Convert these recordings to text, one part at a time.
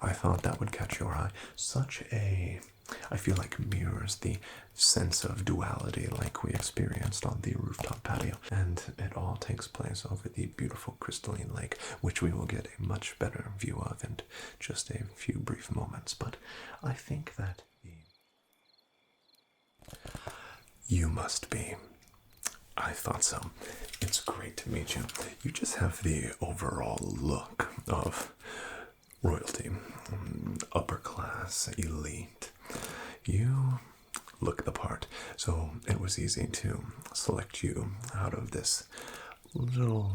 I thought that would catch your eye. I feel like mirrors the sense of duality like we experienced on the rooftop patio. And it all takes place over the beautiful crystalline lake, which we will get a much better view of in just a few brief moments. But I think that you must be. I thought so. It's great to meet you. You just have the overall look of royalty, upper class, elite. You look the part. So it was easy to select you out of this little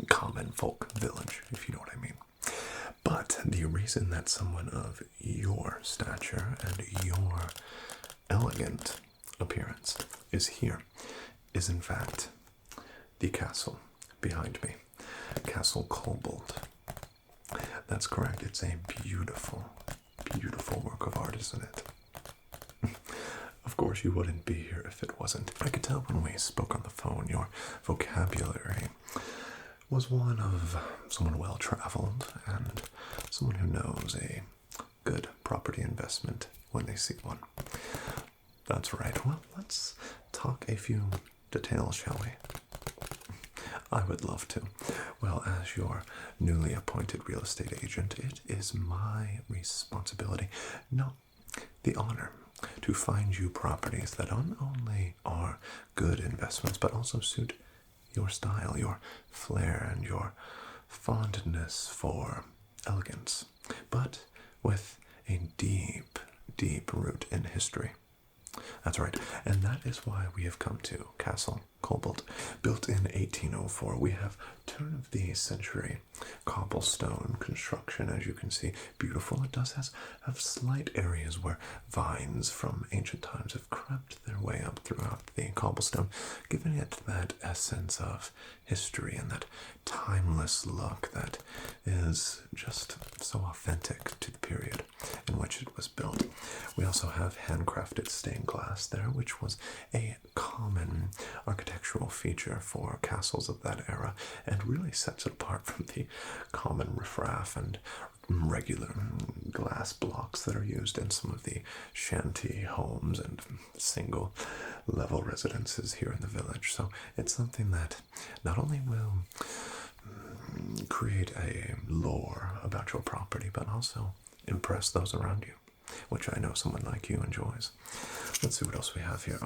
common folk village, if you know what I mean. But the reason that someone of your stature and your elegant appearance is here is in fact the castle behind me, Castle Cobalt. That's correct. It's a beautiful, beautiful work of art, isn't it? Of course, you wouldn't be here if it wasn't. I could tell when we spoke on the phone, your vocabulary was one of someone well-traveled and someone who knows a good property investment when they see one. That's right. Well, let's talk a few details, shall we? I would love to. Well, as your newly appointed real estate agent, it is my responsibility, no, the honor, to find you properties that not only are good investments, but also suit your style, your flair, and your fondness for elegance, but with a deep, deep root in history. That's right, and that is why we have come to Castle Cobalt. Built in 1804, we have turn-of-the-century cobblestone construction, as you can see. Beautiful. It does have slight areas where vines from ancient times have crept their way up throughout the cobblestone, giving it that essence of history and that timeless look that is just so authentic to the period in which it was built. We also have handcrafted stained glass there, which was a common architectural feature for castles of that era and really sets it apart from the common riffraff and regular glass blocks that are used in some of the shanty homes and single level residences here in the village. So it's something that not only will create a lore about your property, but also impress those around you, which I know someone like you enjoys. Let's see what else we have here.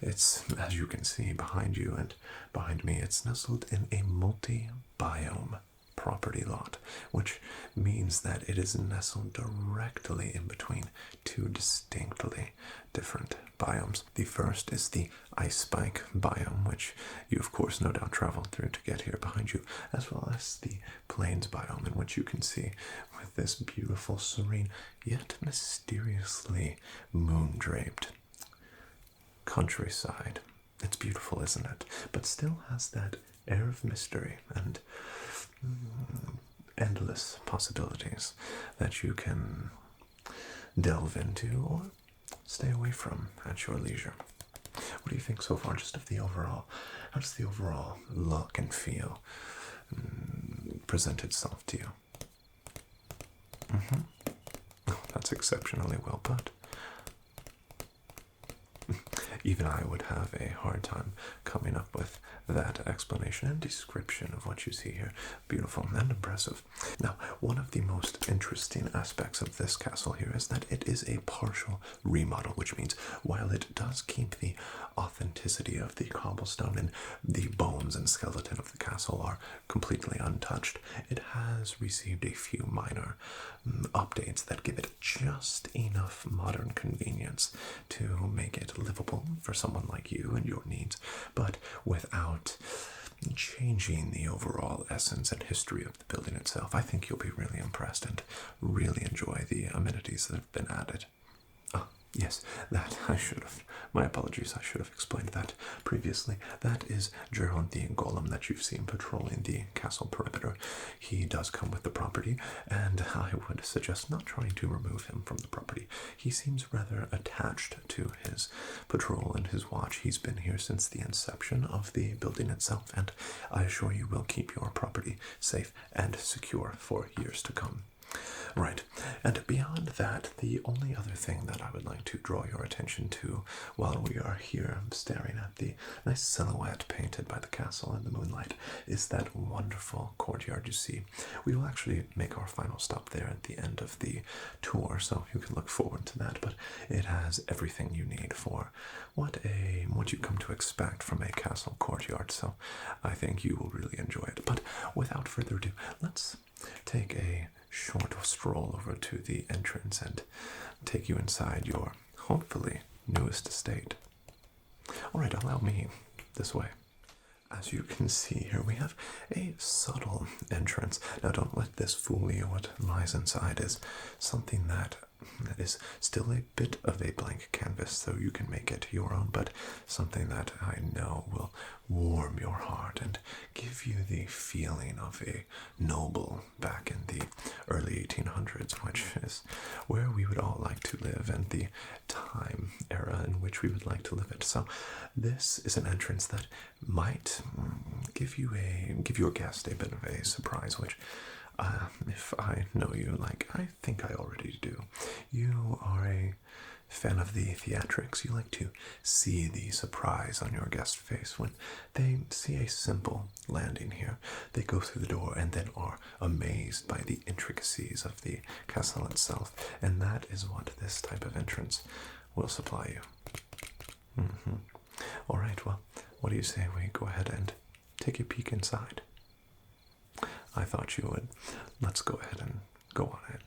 It's, as you can see behind you and behind me, it's nestled in a multi-biome property lot, which means that it is nestled directly in between two distinctly different biomes. The first is the ice spike biome, which you of course no doubt traveled through to get here behind you, as well as the plains biome, in which you can see with this beautiful, serene, yet mysteriously moon-draped countryside. It's beautiful, isn't it? But still has that air of mystery and endless possibilities that you can delve into or stay away from at your leisure. What do you think so far, just of the overall? How does the overall look and feel present itself to you? Oh, that's exceptionally well put. Even I would have a hard time coming up with that explanation and description of what you see here. Beautiful and impressive. Now, one of the most interesting aspects of this castle here is that it is a partial remodel, which means while it does keep the authenticity of the cobblestone and the bones and skeleton of the castle are completely untouched, it has received a few minor updates that give it just enough modern convenience to make it livable for someone like you and your needs, but without changing the overall essence and history of the building itself. I think you'll be really impressed and really enjoy the amenities that have been added. Yes, that I should have. My apologies, I should have explained that previously. That is Gerald the golem that you've seen patrolling the castle perimeter. He does come with the property, and I would suggest not trying to remove him from the property. He seems rather attached to his patrol and his watch. He's been here since the inception of the building itself, and I assure you will keep your property safe and secure for years to come. Right. And beyond that, the only other thing that I would like to draw your attention to while we are here staring at the nice silhouette painted by the castle in the moonlight is that wonderful courtyard you see. We will actually make our final stop there at the end of the tour, so you can look forward to that, but it has everything you need for what you come to expect from a castle courtyard, so I think you will really enjoy it. But without further ado, let's take a short stroll over to the entrance and take you inside your hopefully newest estate. Alright, allow me this way. As you can see here, we have a subtle entrance. Now don't let this fool you. What lies inside is something that is still a bit of a blank canvas, so you can make it your own, but something that I know will warm your heart and give you the feeling of a noble back in the early 1800s, which is where we would all like to live and the time era in which we would like to live it. So this is an entrance that might give your guest a bit of a surprise, which if I know you like I think I already do, you are a fan of the theatrics. You like to see the surprise on your guest's face when they see a simple landing here. They go through the door and then are amazed by the intricacies of the castle itself, and that is what this type of entrance will supply you. Alright, well, what do you say we go ahead and take a peek inside? I thought you would. Let's go ahead and go on it.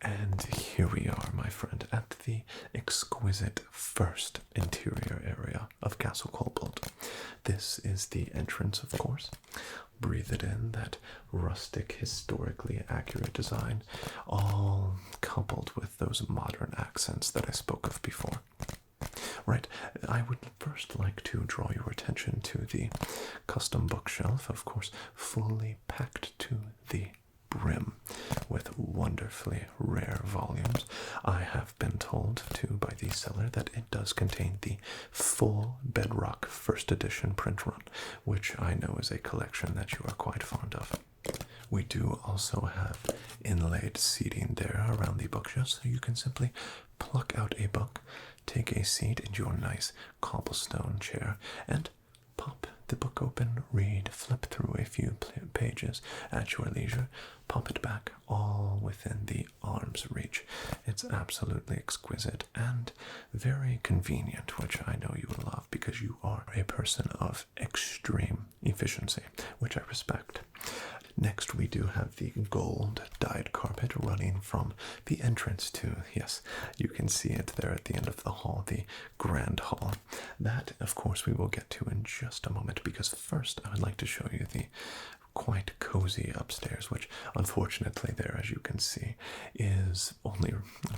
And here we are, my friend, at the exquisite first interior area of Castle Kobold. This is the entrance, of course. Breathe it in, that rustic, historically accurate design, all coupled with those modern accents that I spoke of before. Right, I would first like to draw your attention to the custom bookshelf, of course, fully packed to the brim with wonderfully rare volumes. I have been told, too, by the seller that it does contain the full Bedrock first edition print run, which I know is a collection that you are quite fond of. We do also have inlaid seating there around the bookshelf, so you can simply pluck out a book, take a seat in your nice cobblestone chair, and pop the book open, read, flip through a few pages at your leisure, pop it back, all within the arm's reach. It's absolutely exquisite and very convenient, which I know you will love because you are a person of extreme efficiency, which I respect. Next, we do have the gold dyed carpet running from the entrance to, yes, you can see it there at the end of the hall, the grand hall. That, of course, we will get to in just a moment, because first I would like to show you the quite cozy upstairs, which unfortunately there, as you can see, is only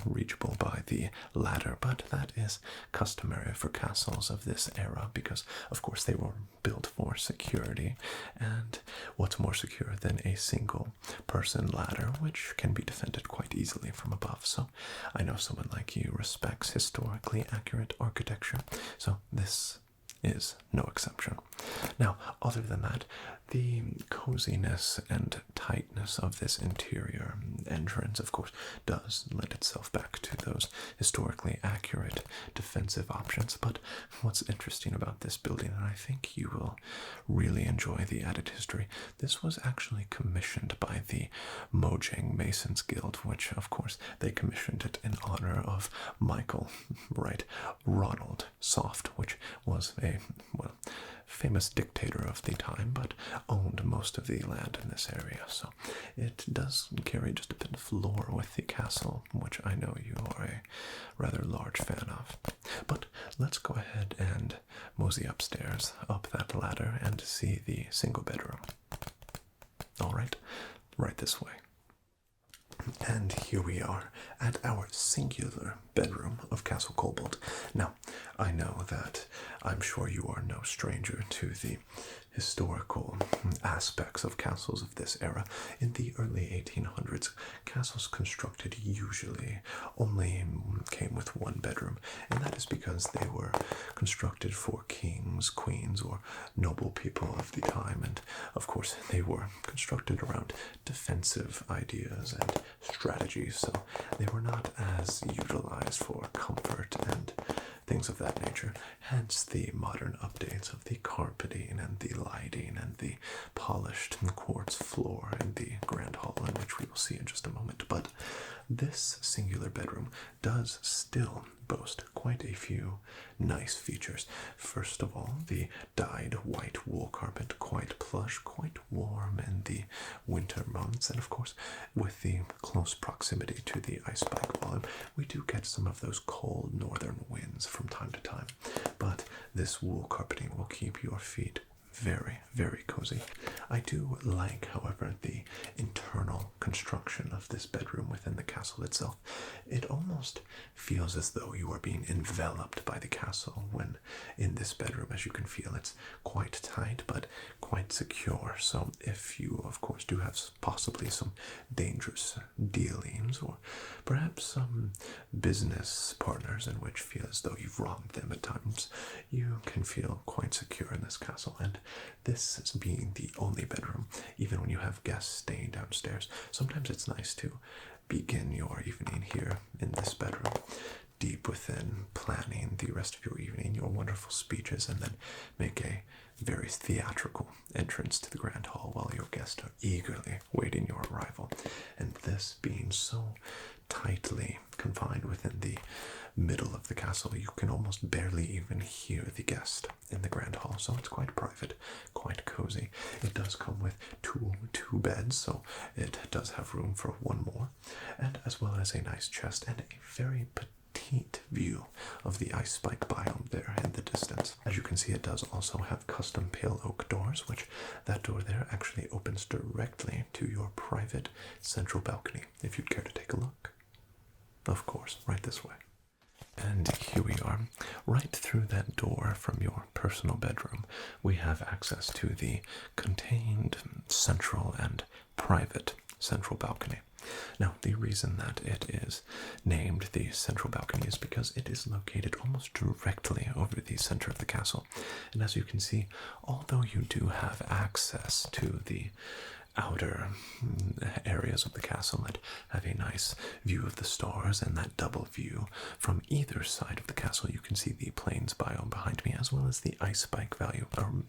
reachable by the ladder, but that is customary for castles of this era because, of course, they were built for security, and what's more secure than a single person ladder, which can be defended quite easily from above. So I know someone like you respects historically accurate architecture, so this is no exception. Now, other than that, the coziness and tightness of this interior entrance, of course, does lend itself back to those historically accurate defensive options. But what's interesting about this building, and I think you will really enjoy the added history, this was actually commissioned by the Mojang Masons Guild, which, of course, they commissioned it in honor of Michael, right, Ronald Soft, which was a, well, famous dictator of the time, but owned most of the land in this area. So it does carry just a bit of lore with the castle, which I know you are a rather large fan of. But let's go ahead and mosey upstairs, up that ladder, and see the single bedroom. All right, right this way. And here we are at our singular bedroom of Castle Kobold. Now, I know that I'm sure you are no stranger to the historical aspects of castles of this era. In the early 1800s, 1800s, castles constructed usually only came with one bedroom, and that is because they were constructed for kings, queens, or noble people of the time, and of course they were constructed around defensive ideas and strategies, so they were not as utilized for comfort and things of that nature. Hence the modern updates of the carpeting and the lighting and the polished quartz floor in the grand hall, in which we will see in just a moment. But this singular bedroom does still boast quite a few nice features. First of all, the dyed white wool carpet, quite plush, quite warm in the winter months, and of course, with the close proximity to the ice spike volume, we do get some of those cold northern winds from time to time. But this wool carpeting will keep your feet very, very cozy. I do like, however, the internal construction of this bedroom within the castle itself. It almost feels as though you are being enveloped by the castle when in this bedroom. As you can feel, it's quite tight but quite secure. So if you, of course, do have possibly some dangerous dealings, or perhaps some business partners in which feel as though you've wronged them at times, you can feel quite secure in this castle. And this being the only bedroom, even when you have guests staying downstairs, sometimes it's nice to begin your evening here in this bedroom, deep within, planning the rest of your evening, your wonderful speeches, and then make a very theatrical entrance to the grand hall while your guests are eagerly waiting your arrival. And this being so tightly confined within the middle of the castle, you can almost barely even hear the guest in the grand hall, so it's quite private, quite cozy. It does come with two beds, so it does have room for one more, and as well as a nice chest and a very petite view of the ice spike biome there in the distance. As you can see, it does also have custom pale oak doors, which that door there actually opens directly to your private central balcony, if you'd care to take a look. Of course, right this way. And here we are. Right through that door from your personal bedroom, we have access to the contained central and private central balcony. Now, the reason that it is named the central balcony is because it is located almost directly over the center of the castle. And as you can see, although you do have access to the outer areas of the castle that have a nice view of the stars and that double view from either side of the castle, you can see the plains biome behind me as well as the ice spike biome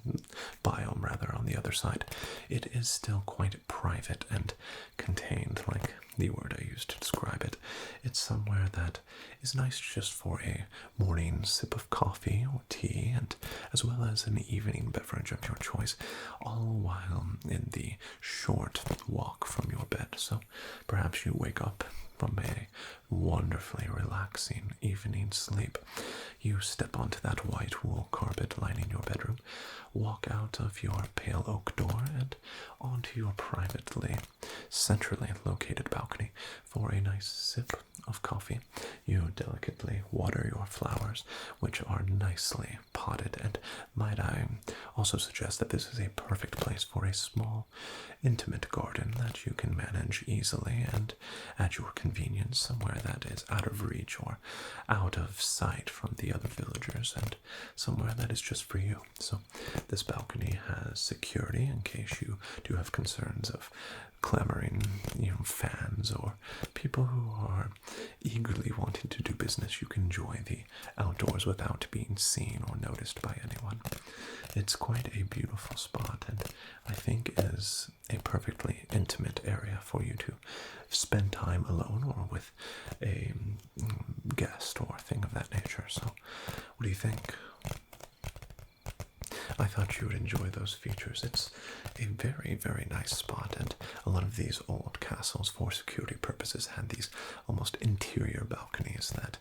rather on the other side. It is still quite private and contained, like the word I used to describe it. It's somewhere that is nice just for a morning sip of coffee or tea, and as well as an evening beverage of your choice, all while in the short walk from your bed. So perhaps you wake up from a wonderfully relaxing evening sleep. You step onto that white wool carpet lining your bedroom, walk out of your pale oak door and onto your privately, centrally located balcony for a nice sip of coffee. You delicately water your flowers, which are nicely potted, and might I also suggest that this is a perfect place for a small, intimate garden that you can manage easily and at your convenience, somewhere that is out of reach or out of sight from the other villagers, and somewhere that is just for you. So this balcony has security in case you do have concerns of clamoring, fans or people who are eagerly wanting to do business. You can enjoy the outdoors without being seen or noticed by anyone. It's quite a beautiful spot, and I think is a perfectly intimate area for you to spend time alone or with a guest or thing of that nature. So what do you think? I thought you would enjoy those features. It's a very, very nice spot, and a lot of these old castles, for security purposes, had these almost interior balconies that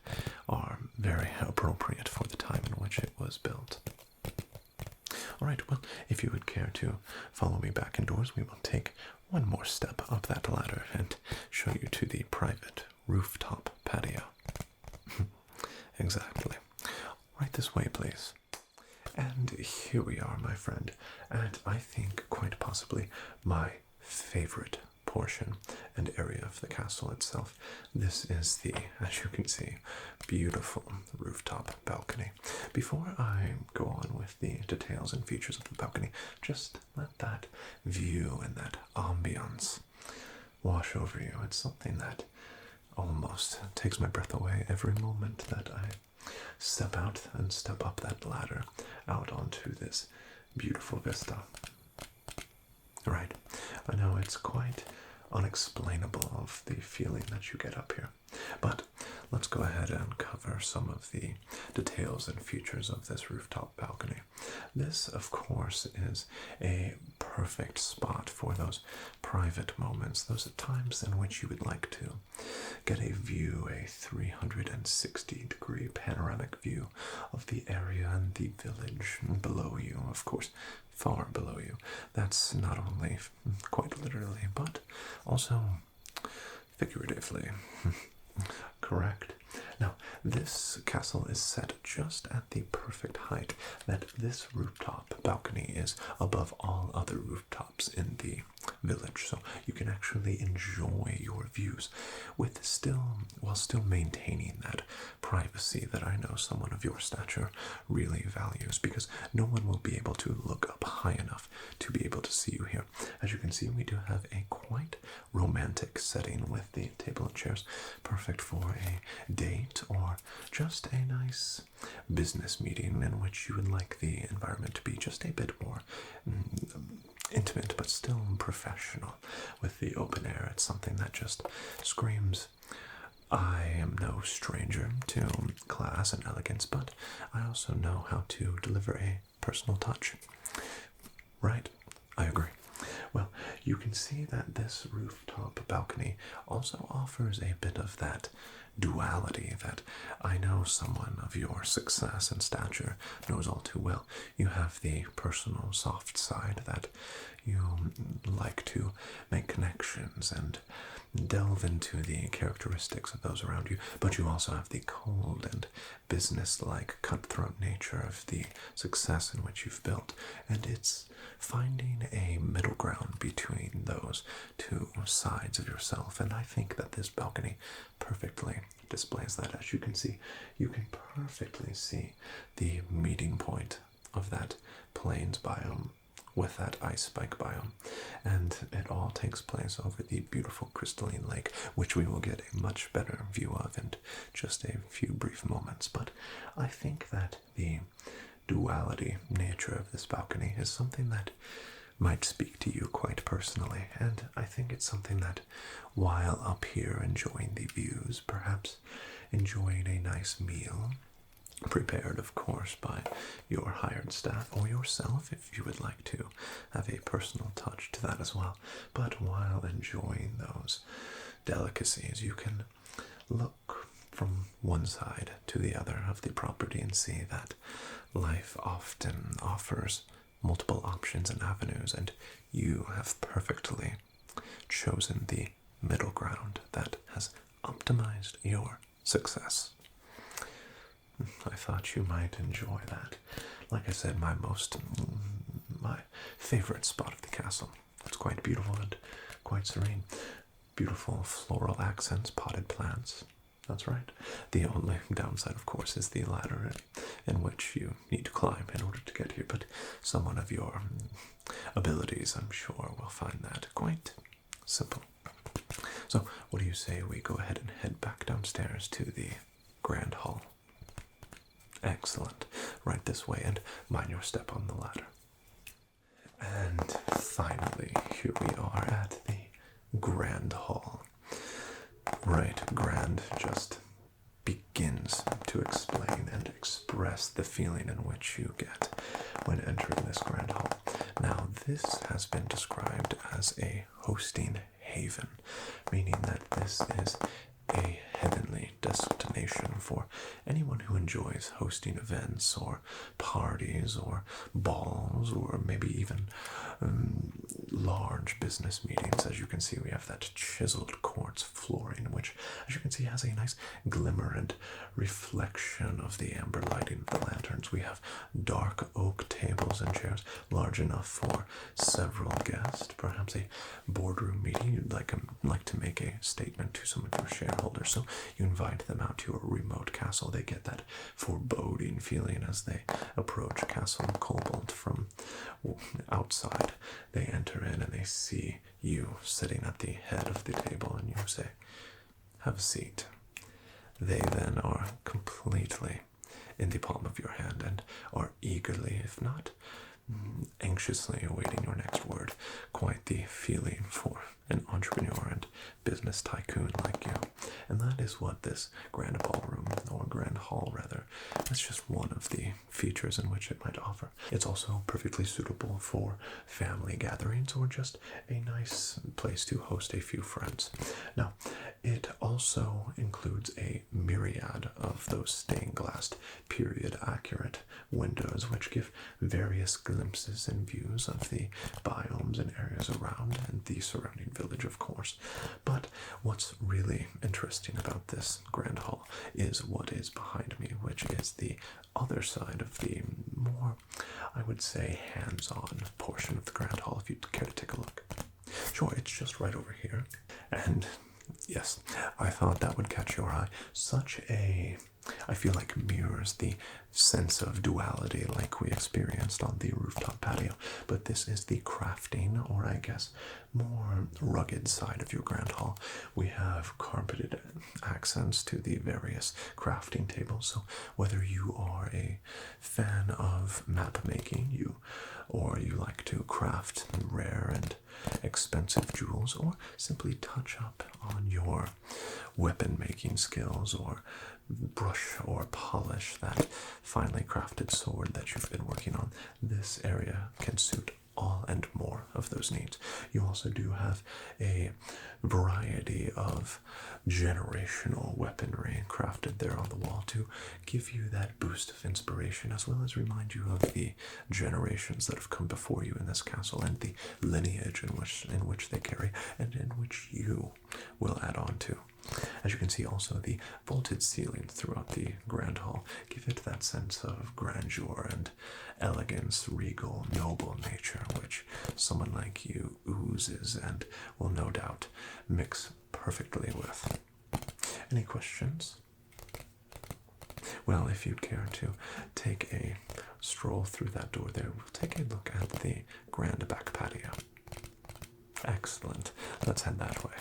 are very appropriate for the time in which it was built. Alright, well, if you would care to follow me back indoors, we will take one more step up that ladder and show you to the private rooftop patio. Exactly. Right this way, please. And here we are, my friend, at I think quite possibly my favorite portion and area of the castle itself. This is the, as you can see, beautiful rooftop balcony. Before I go on with the details and features of the balcony, just let that view and that ambiance wash over you. It's something that almost takes my breath away every moment that I step out and step up that ladder out onto this beautiful vista. Right, I know it's quite unexplainable of the feeling that you get up here, but let's go ahead and cover some of the details and features of this rooftop balcony. This, of course, is a perfect spot for those private moments, those times in which you would like to get a view, a 360-degree panoramic view of the area and the village below you, of course, far below you. That's not only quite literally, but also figuratively. Correct. Now, this castle is set just at the perfect height that this rooftop balcony is above all other rooftops in the village, so you can actually enjoy your views while still maintaining that privacy that I know someone of your stature really values, because no one will be able to look up high enough to be able to see you here. As you can see, we do have a quite romantic setting with the table and chairs, perfect for a date or just a nice business meeting in which you would like the environment to be just a bit more intimate but still professional. With the open air, it's something that just screams, I am no stranger to class and elegance, but I also know how to deliver a personal touch. Right, I agree. Well, you can see that this rooftop balcony also offers a bit of that duality that I know someone of your success and stature knows all too well. You have the personal soft side that you like to make connections and delve into the characteristics of those around you, but you also have the cold and business-like cutthroat nature of the success in which you've built, and it's finding a middle ground between those two sides of yourself, and I think that this balcony perfectly displays that. As you can see, you can perfectly see the meeting point of that plains biome with that ice spike biome, and it all takes place over the beautiful crystalline lake, which we will get a much better view of in just a few brief moments. But I think that the duality nature of this balcony is something that might speak to you quite personally, and I think it's something that, while up here enjoying the views, perhaps enjoying a nice meal, prepared of course by your hired staff or yourself if you would like to have a personal touch to that as well, but while enjoying those delicacies, you can look from one side to the other of the property and see that life often offers multiple options and avenues, and you have perfectly chosen the middle ground that has optimized your success. I thought you might enjoy that. Like I said, my favorite spot of the castle. It's quite beautiful and quite serene. Beautiful floral accents, potted plants. That's right. The only downside, of course, is the ladder in which you need to climb in order to get here, but someone of your abilities, I'm sure, will find that quite simple. So, what do you say we go ahead and head back downstairs to the Grand Hall? Excellent. Right this way, and mind your step on the ladder. And finally, here we are at the Grand Hall. Right, grand just begins to explain and express the feeling in which you get when entering this Grand Hall. Now, this has been described as a hosting haven, meaning that this is a heavenly destination for anyone who enjoys hosting events or parties or balls or maybe even large business meetings. As you can see, we have that chiseled quartz flooring, which, as you can see has a nice glimmer and reflection of the amber lighting of the lanterns. We have dark oak tables and chairs large enough for several guests, perhaps a boardroom meeting. You'd like to make a statement to some of your shareholders, so you invite them out to a remote castle. They get that foreboding feeling as they approach Castle Cobalt from outside. They enter in and they see you sitting at the head of the table, and you say, "Have a seat." They then are completely in the palm of your hand and are eagerly, if not anxiously, awaiting your next word. Quite the feeling for an entrepreneur and business tycoon like you. And that is what this grand ballroom, or grand hall rather, that's just one of the features in which it might offer. It's also perfectly suitable for family gatherings or just a nice place to host a few friends. Now, it also includes a myriad of those stained glass, period accurate windows which give various glimpses and views of the biomes and areas around and the surrounding village, of course. But what's really interesting about this grand hall is what is behind me, which is the other side of the more, I would say, hands-on portion of the grand hall, if you'd care to take a look. Sure, it's just right over here. And yes, I thought that would catch your eye. I feel like mirrors the sense of duality like we experienced on the rooftop patio. But this is the crafting, or I guess more rugged side of your grand hall. We have carpeted accents to the various crafting tables. So whether you are a fan of map making, or you like to craft rare and expensive jewels, or simply touch up on your weapon making skills, or brush or polish that finely crafted sword that you've been working on, this area can suit all and more of those needs. You also do have a variety of generational weaponry crafted there on the wall to give you that boost of inspiration, as well as remind you of the generations that have come before you in this castle and the lineage in which they carry and in which you will add on to. As you can see, also the vaulted ceilings throughout the grand hall give it that sense of grandeur and elegance, regal, noble nature, which someone like you oozes and will no doubt mix perfectly with. Any questions? Well, if you'd care to take a stroll through that door there, we'll take a look at the grand back patio. Excellent. Let's head that way.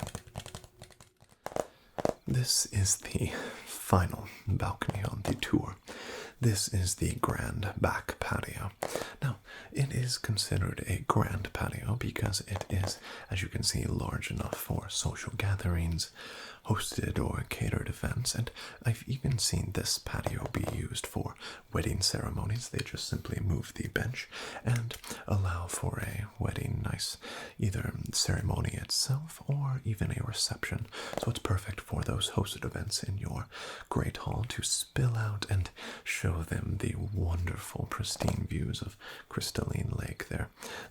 This is the final balcony on the tour. This is the grand back patio. Now, it is considered a grand patio because it is, as you can see, large enough for social gatherings, hosted or catered events, and I've even seen this patio be used for wedding ceremonies. They just simply move the bench and allow for a wedding, nice either ceremony itself or even a reception. So it's perfect for those hosted events in your great hall to spill out and show them the wonderful, pristine views of crystalline lake there.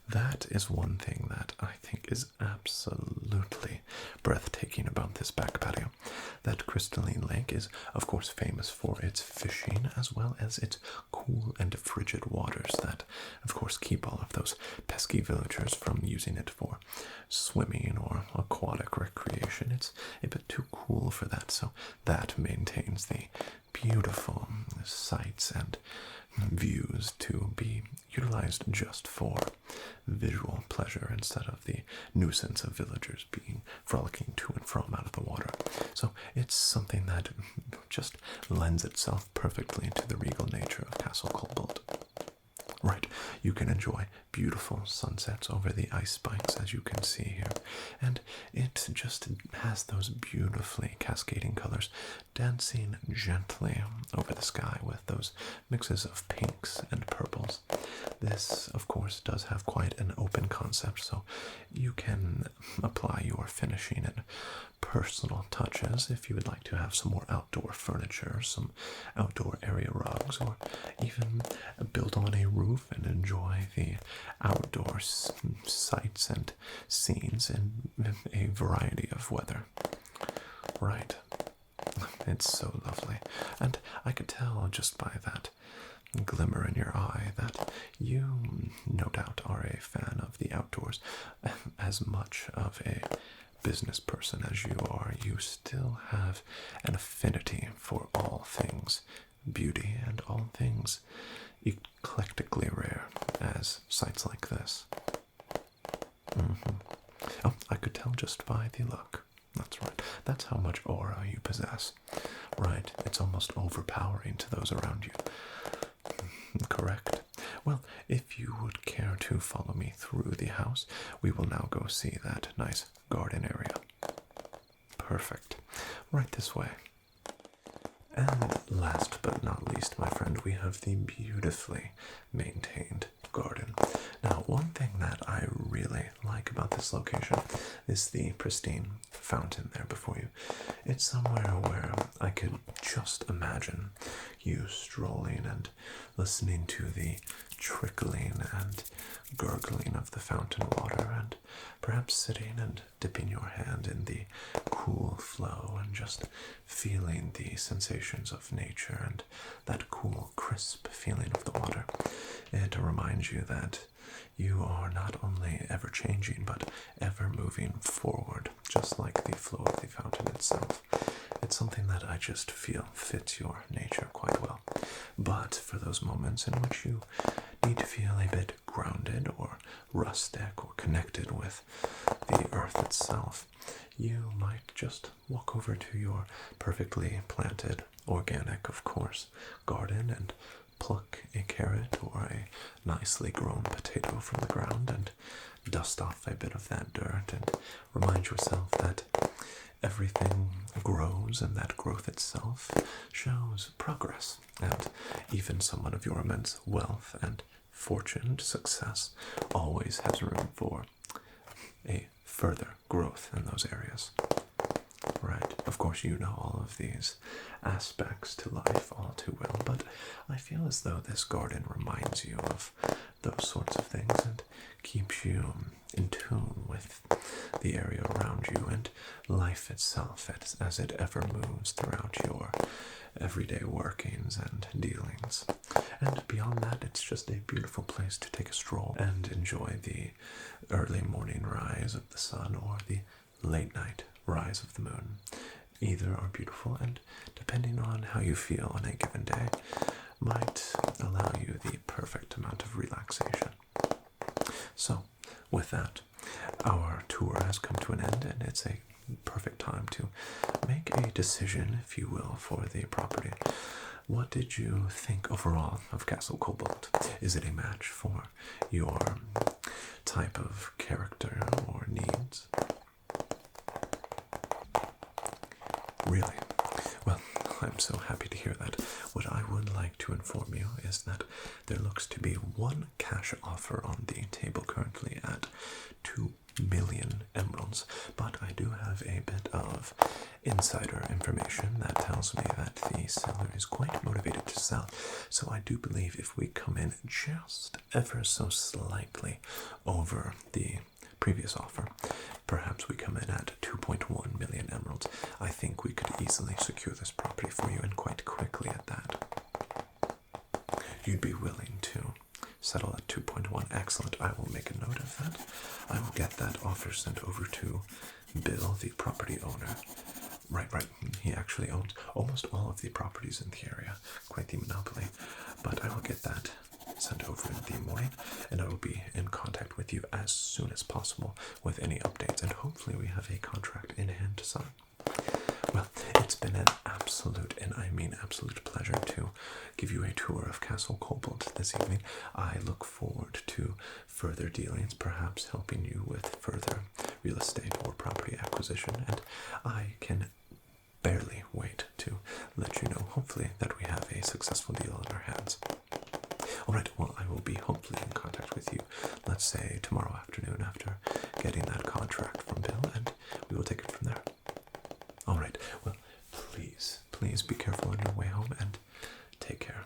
That is one thing that I think is absolutely breathtaking about this back patio. That crystalline lake is, of course, famous for its fishing as well as its cool and frigid waters that, of course, keep all of those pesky villagers from using it for swimming or aquatic recreation. It's a bit too cool for that, so that maintains the beautiful sights and views to be utilized just for visual pleasure instead of the nuisance of villagers being frolicking to and from out of the water. So it's something that just lends itself perfectly to the regal nature of Castle Cobalt. Right, you can enjoy beautiful sunsets over the ice spikes, as you can see here, and it just has those beautifully cascading colors dancing gently over the sky with those mixes of pinks and purples. This, of course, does have quite an open concept, so you can apply your finishing and personal touches if you would like to have some more outdoor furniture, some outdoor area rugs, or even build on a roof and enjoy the outdoor sights and scenes in a variety of weather. Right. It's so lovely. And I could tell just by that glimmer in your eye that you, no doubt, are a fan of the outdoors. As much of a business person as you are, you still have an affinity for all things beauty and all things eclectically rare, as sights like this. Oh, I could tell just by the look. That's right. That's how much aura you possess. Right. It's almost overpowering to those around you. Correct. Well, if you would care to follow me through the house, we will now go see that nice garden area. Perfect. Right this way. And last but not least, my friend, we have the beautifully maintained garden. Now, one thing that I really like about this location is the pristine fountain there before you. It's somewhere where I could just imagine you strolling and listening to the trickling and gurgling of the fountain water, and perhaps sitting and dipping your hand in the cool flow and just feeling the sensations of nature and that cool, crisp feeling of the water. It reminds you that you are not only ever changing, but ever moving forward, just like the flow of the fountain itself. It's something that I just feel fits your nature quite well. But for those moments in which you need to feel a bit grounded or rustic or connected with the earth itself, you might just walk over to your perfectly planted, organic, of course, garden and pluck a carrot or a nicely grown potato from the ground and dust off a bit of that dirt and remind yourself that everything grows and that growth itself shows progress, and even someone of your immense wealth and fortune, success, always has room for a further growth in those areas. Right. Of course, you know all of these aspects to life all too well, but I feel as though this garden reminds you of those sorts of things and keeps you in tune with the area around you and life itself as it ever moves throughout your everyday workings and dealings. And beyond that, it's just a beautiful place to take a stroll and enjoy the early morning rise of the sun or the late night rise of the moon. Either are beautiful, and depending on how you feel on a given day, might allow you the perfect amount of relaxation. So, with that, our tour has come to an end, and it's a perfect time to make a decision, if you will, for the property. What did you think overall of Castle Cobalt? Is it a match for your type of character or needs? Really? Well, I'm so happy to hear that. What I would like to inform you is that there looks to be one cash offer on the table currently at 2 million emeralds, but I do have a bit of insider information that tells me that the seller is quite motivated to sell. So I do believe if we come in just ever so slightly over the previous offer, perhaps we come in at 2.1 million emeralds, I think we could easily secure this property for you, and quite quickly at that. You'd be willing to settle at 2.1. Excellent. I will make a note of that. I will get that offer sent over to Bill, the property owner. Right. He actually owns almost all of the properties in the area. Quite the monopoly. But I will get that sent over in the morning, and I will be in contact with you as soon as possible with any updates, and hopefully we have a contract in hand to sign. Well, it's been an absolute, and I mean absolute pleasure to give you a tour of Castle Cobalt this evening. I look forward to further dealings, perhaps helping you with further real estate or property acquisition, and I can barely wait to let you know, hopefully, that we have a successful deal in our hands. Alright, well, I will be hopefully in contact with you, let's say tomorrow afternoon after getting that contract from Bill, and we will take it from there. Alright, well, please be careful on your way home, and take care.